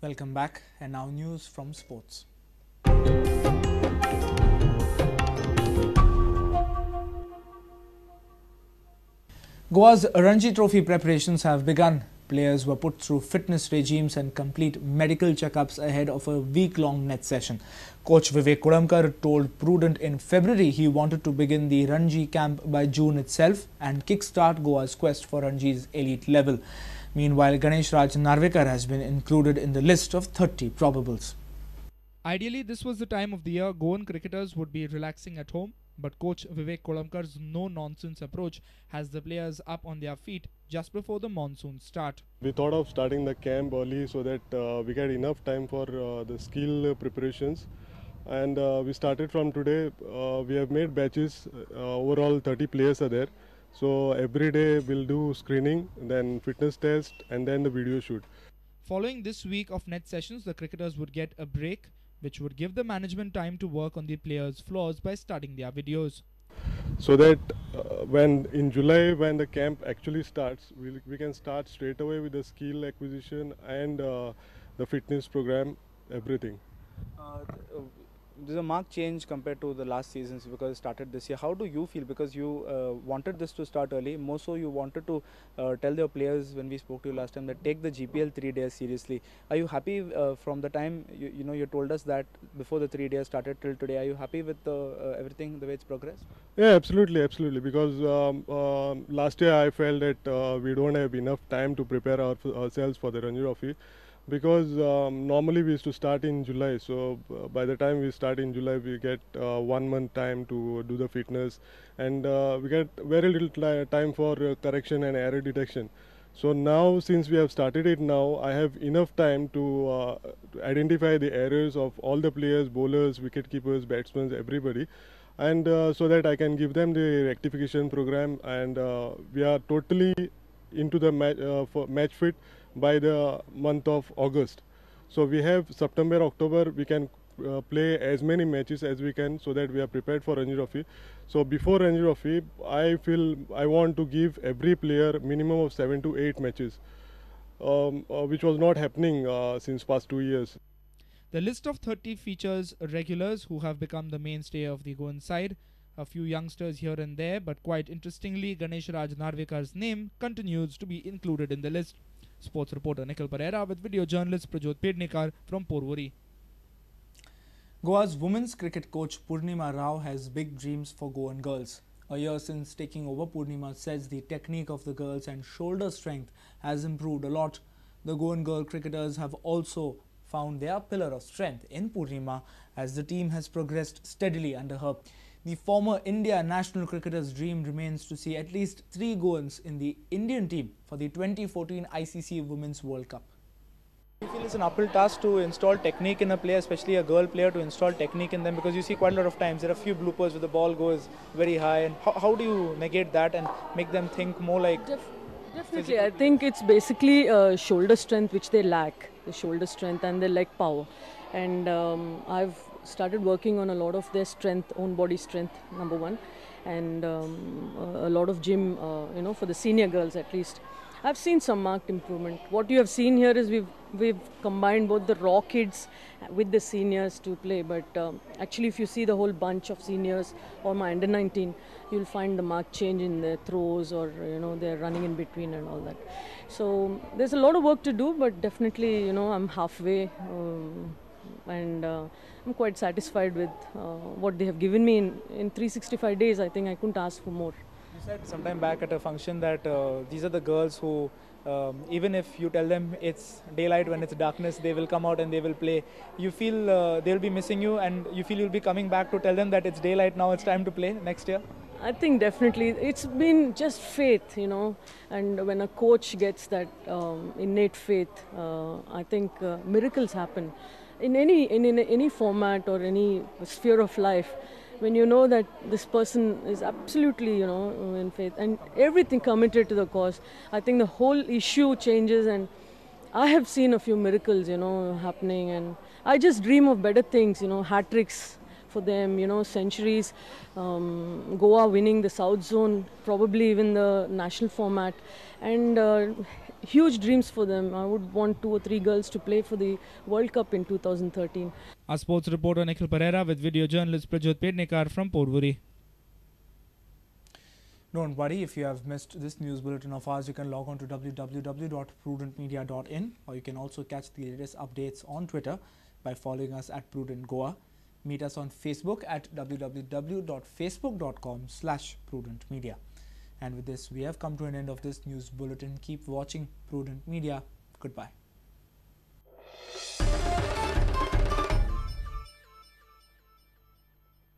Welcome back, and now news from sports. Goa's Ranji Trophy preparations have begun. Players were put through fitness regimes and complete medical checkups ahead of a week-long net session. Coach Vivek Kodamkar told Prudent in February he wanted to begin the Ranji camp by June itself and kickstart Goa's quest for Ranji's elite level. Meanwhile, Ganesh Raj Narvekar has been included in the list of 30 probables. Ideally, this was the time of the year Goan cricketers would be relaxing at home, but coach Vivek Kodamkar's no-nonsense approach has the players up on their feet just before the monsoon start. We thought of starting the camp early so that we get enough time for the skill preparations. And we started from today. We have made batches. Overall 30 players are there. So every day we'll do screening, then fitness test, and then the video shoot. Following this week of net sessions, the cricketers would get a break, which would give the management time to work on the players' flaws by studying their videos. So that when in July, when the camp actually starts, we can start straight away with the skill acquisition and the fitness program, everything. There's a marked change compared to the last seasons because it started this year. How do you feel? Because you wanted this to start early. More so, you wanted to tell your players when we spoke to you last time that take the GPL 3 days seriously. Are you happy from the time you told us that before the 3 days started till today? Are you happy with everything the way it's progressed? Yeah, absolutely. Because last year I felt that we don't have enough time to prepare ourselves for the Ranji Trophy. Because normally we used to start in July, so by the time we start in July we get 1 month time to do the fitness, and we get very little time for correction and error detection. So now, since we have started it now, I have enough time to identify the errors of all the players, bowlers, wicket keepers, batsmen, everybody, and so that I can give them the rectification program, and we are totally into the match fit by the month of August. So we have September, October, we can play as many matches as we can so that we are prepared for Ranji Trophy. So before Ranji Trophy, I feel I want to give every player minimum of 7 to 8 matches, which was not happening since past 2 years. The list of 30 features regulars who have become the mainstay of the Goan side, a few youngsters here and there, but quite interestingly, Ganesh Raj Narvekar's name continues to be included in the list. Sports reporter Nikhil Pereira with video journalist Prajot Pednekar from Porvorim. Goa's women's cricket coach Purnima Rao has big dreams for Goan girls. A year since taking over, Purnima says the technique of the girls and shoulder strength has improved a lot. The Goan girl cricketers have also found their pillar of strength in Purnima as the team has progressed steadily under her. The former India national cricketer's dream remains to see at least 3 Goans in the Indian team for the 2014 ICC Women's World Cup. Do you feel it's an uphill task to install technique in a player, especially a girl player, to install technique in them? Because you see quite a lot of times there are a few bloopers where the ball goes very high. And how do you negate that and make them think more like... Definitely, I think it's basically shoulder strength which they lack, the shoulder strength and their leg power. And I've started working on a lot of their strength, own body strength, number one, and a lot of gym, for the senior girls at least. I've seen some marked improvement. What you have seen here is we've combined both the raw kids with the seniors to play, but actually if you see the whole bunch of seniors or my under 19, you'll find the marked change in their throws or they're running in between and all that. So there's a lot of work to do, but definitely I'm halfway and I'm quite satisfied with what they have given me in 365 days. I think I couldn't ask for more. You said sometime back at a function that these are the girls who, even if you tell them it's daylight when it's darkness, they will come out and they will play. You feel they'll be missing you, and you feel you'll be coming back to tell them that it's daylight now, it's time to play next year? I think definitely it's been just faith, and when a coach gets that innate faith, I think miracles happen. In any format or any sphere of life, when you know that this person is absolutely, in faith and everything committed to the cause, I think the whole issue changes. And I have seen a few miracles, happening, and I just dream of better things, hat tricks for them, you know, centuries. Goa winning the South Zone, probably even the national format, and huge dreams for them. I would want 2 or 3 girls to play for the World Cup in 2013. Our sports reporter Nikhil Pereira with video journalist Prajot Pednekar from Porvorim. Don't worry, if you have missed this news bulletin of ours, you can log on to www.prudentmedia.in, or you can also catch the latest updates on Twitter by following us at Prudent Goa. Meet us on Facebook at www.facebook.com/prudentmedia. And with this, we have come to an end of this news bulletin. Keep watching Prudent Media. Goodbye.